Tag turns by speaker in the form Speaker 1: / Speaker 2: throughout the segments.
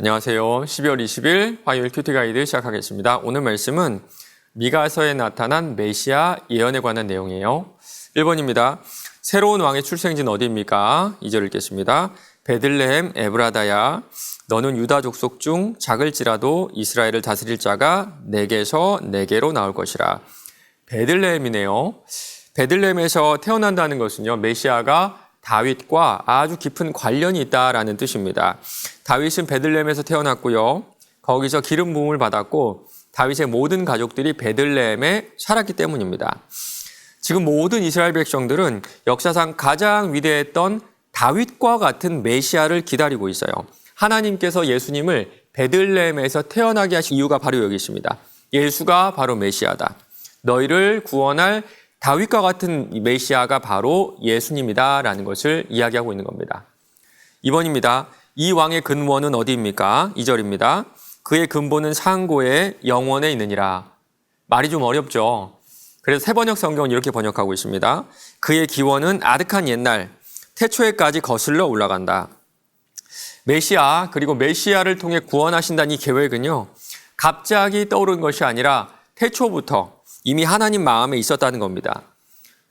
Speaker 1: 안녕하세요. 12월 20일 화요일 큐티 가이드 시작하겠습니다. 오늘 말씀은 미가서에 나타난 메시아 예언에 관한 내용이에요. 1번입니다. 새로운 왕의 출생지는 어디입니까? 2절 읽겠습니다. 베들레헴 에브라다야, 너는 유다 족속 중 작을지라도 이스라엘을 다스릴 자가 내게서 내게로 나올 것이라. 베들레헴이네요. 베들레헴에서 태어난다는 것은요, 메시아가 다윗과 아주 깊은 관련이 있다라는 뜻입니다. 다윗은 베들레헴에서 태어났고요. 거기서 기름 부음을 받았고 다윗의 모든 가족들이 베들레헴에 살았기 때문입니다. 지금 모든 이스라엘 백성들은 역사상 가장 위대했던 다윗과 같은 메시아를 기다리고 있어요. 하나님께서 예수님을 베들레헴에서 태어나게 하신 이유가 바로 여기 있습니다. 예수가 바로 메시아다. 너희를 구원할 다윗과 같은 메시아가 바로 예수님이다라는 것을 이야기하고 있는 겁니다. 2번입니다. 이 왕의 근원은 어디입니까? 2절입니다. 그의 근본은 상고의 영원에 있느니라. 말이 좀 어렵죠. 그래서 세번역 성경은 이렇게 번역하고 있습니다. 그의 기원은 아득한 옛날, 태초에까지 거슬러 올라간다. 메시아, 그리고 메시아를 통해 구원하신다는 이 계획은요, 갑자기 떠오른 것이 아니라 태초부터 이미 하나님 마음에 있었다는 겁니다.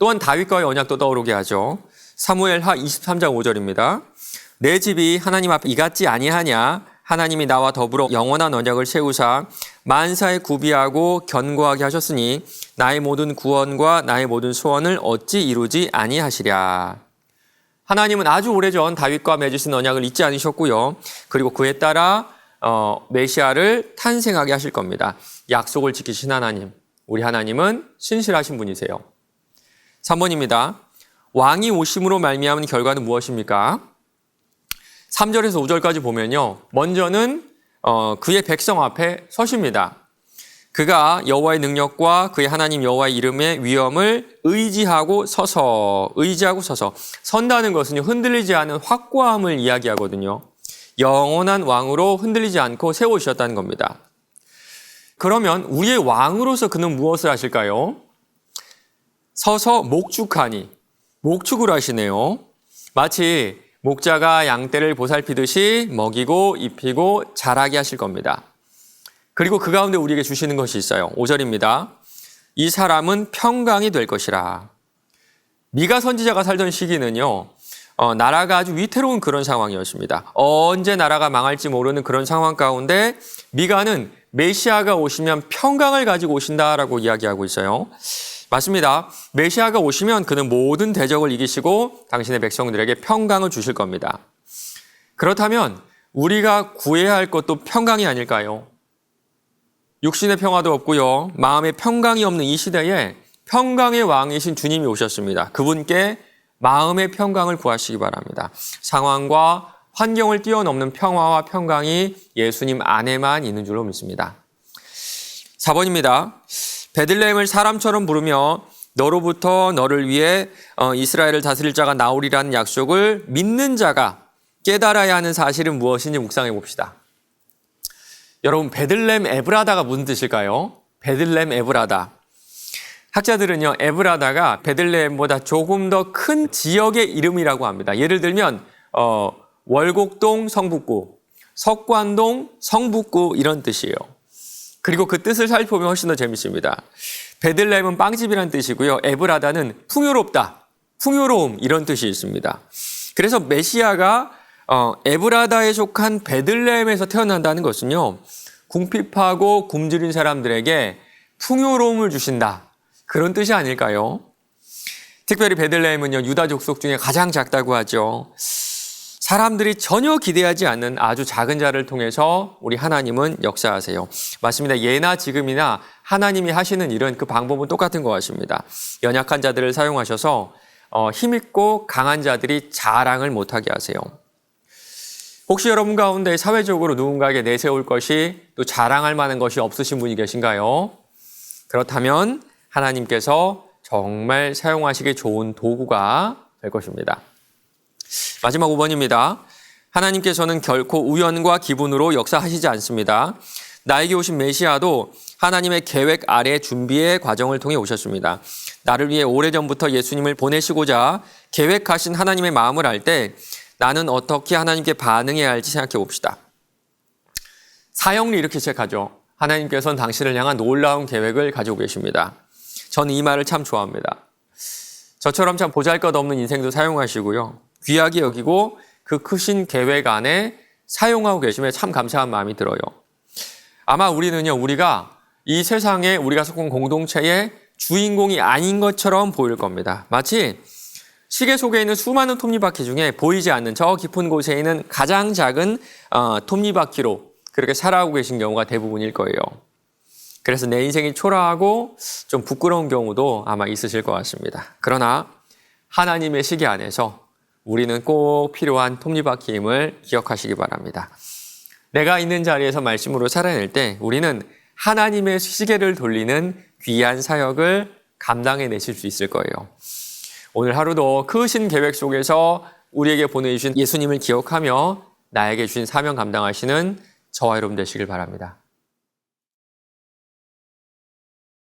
Speaker 1: 또한 다윗과의 언약도 떠오르게 하죠. 사무엘하 23장 5절입니다. 내 집이 하나님 앞에 이같지 아니하냐? 하나님이 나와 더불어 영원한 언약을 세우사 만사에 구비하고 견고하게 하셨으니 나의 모든 구원과 나의 모든 소원을 어찌 이루지 아니하시랴. 하나님은 아주 오래전 다윗과 맺으신 언약을 잊지 않으셨고요. 그리고 그에 따라 메시아를 탄생하게 하실 겁니다. 약속을 지키신 하나님. 우리 하나님은 신실하신 분이세요. 3번입니다. 왕이 오심으로 말미암은 결과는 무엇입니까? 3절에서 5절까지 보면요. 먼저는 그의 백성 앞에 서십니다. 그가 여호와의 능력과 그의 하나님 여호와의 이름의 위엄을 의지하고 서서 선다는 것은요. 흔들리지 않은 확고함을 이야기하거든요. 영원한 왕으로 흔들리지 않고 세우셨다는 겁니다. 그러면 우리의 왕으로서 그는 무엇을 하실까요? 서서 목축하니, 목축을 하시네요. 마치 목자가 양떼를 보살피듯이 먹이고 입히고 자라게 하실 겁니다. 그리고 그 가운데 우리에게 주시는 것이 있어요. 5절입니다. 이 사람은 평강이 될 것이라. 미가 선지자가 살던 시기는요, 나라가 아주 위태로운 그런 상황이었습니다. 언제 나라가 망할지 모르는 그런 상황 가운데 미가는 메시아가 오시면 평강을 가지고 오신다라고 이야기하고 있어요. 맞습니다. 메시아가 오시면 그는 모든 대적을 이기시고 당신의 백성들에게 평강을 주실 겁니다. 그렇다면 우리가 구해야 할 것도 평강이 아닐까요? 육신의 평화도 없고요. 마음의 평강이 없는 이 시대에 평강의 왕이신 주님이 오셨습니다. 그분께 마음의 평강을 구하시기 바랍니다. 상황과 환경을 뛰어넘는 평화와 평강이 예수님 안에만 있는 줄로 믿습니다. 4번입니다. 베들레헴을 사람처럼 부르며 너로부터 너를 위해 이스라엘을 다스릴 자가 나오리라는 약속을 믿는 자가 깨달아야 하는 사실은 무엇인지 묵상해 봅시다. 여러분, 베들레헴 에브라다가 무슨 뜻일까요? 베들레헴 에브라다. 학자들은요, 에브라다가 베들레헴보다 조금 더 큰 지역의 이름이라고 합니다. 예를 들면 월곡동 성북구, 석관동 성북구 이런 뜻이에요. 그리고 그 뜻을 살펴보면 훨씬 더 재밌습니다. 베들레헴은 빵집이라는 뜻이고요. 에브라다는 풍요롭다, 풍요로움 이런 뜻이 있습니다. 그래서 메시아가 에브라다에 속한 베들레헴에서 태어난다는 것은요. 궁핍하고 굶주린 사람들에게 풍요로움을 주신다. 그런 뜻이 아닐까요? 특별히 베들레헴은요. 유다 족속 중에 가장 작다고 하죠. 사람들이 전혀 기대하지 않는 아주 작은 자를 통해서 우리 하나님은 역사하세요. 맞습니다. 예나 지금이나 하나님이 하시는 일은 그 방법은 똑같은 것 같습니다. 연약한 자들을 사용하셔서 힘있고 강한 자들이 자랑을 못하게 하세요. 혹시 여러분 가운데 사회적으로 누군가에게 내세울 것이 또 자랑할 만한 것이 없으신 분이 계신가요? 그렇다면 하나님께서 정말 사용하시기 좋은 도구가 될 것입니다. 마지막 5번입니다. 하나님께서는 결코 우연과 기분으로 역사하시지 않습니다. 나에게 오신 메시아도 하나님의 계획 아래 준비의 과정을 통해 오셨습니다. 나를 위해 오래전부터 예수님을 보내시고자 계획하신 하나님의 마음을 알 때 나는 어떻게 하나님께 반응해야 할지 생각해 봅시다. 사형리 이렇게 시작하죠. 하나님께서는 당신을 향한 놀라운 계획을 가지고 계십니다. 저는 이 말을 참 좋아합니다. 저처럼 참 보잘것없는 인생도 사용하시고요. 귀하게 여기고 그 크신 계획 안에 사용하고 계심에 참 감사한 마음이 들어요. 아마 우리가 이 세상에 우리가 속한 공동체의 주인공이 아닌 것처럼 보일 겁니다. 마치 시계 속에 있는 수많은 톱니바퀴 중에 보이지 않는 저 깊은 곳에 있는 가장 작은 톱니바퀴로 그렇게 살아가고 계신 경우가 대부분일 거예요. 그래서 내 인생이 초라하고 좀 부끄러운 경우도 아마 있으실 것 같습니다. 그러나 하나님의 시계 안에서 우리는 꼭 필요한 톱니바퀴임을 기억하시기 바랍니다. 내가 있는 자리에서 말씀으로 살아낼 때 우리는 하나님의 시계를 돌리는 귀한 사역을 감당해내실 수 있을 거예요. 오늘 하루도 크신 계획 속에서 우리에게 보내주신 예수님을 기억하며 나에게 주신 사명 감당하시는 저와 여러분 되시길 바랍니다.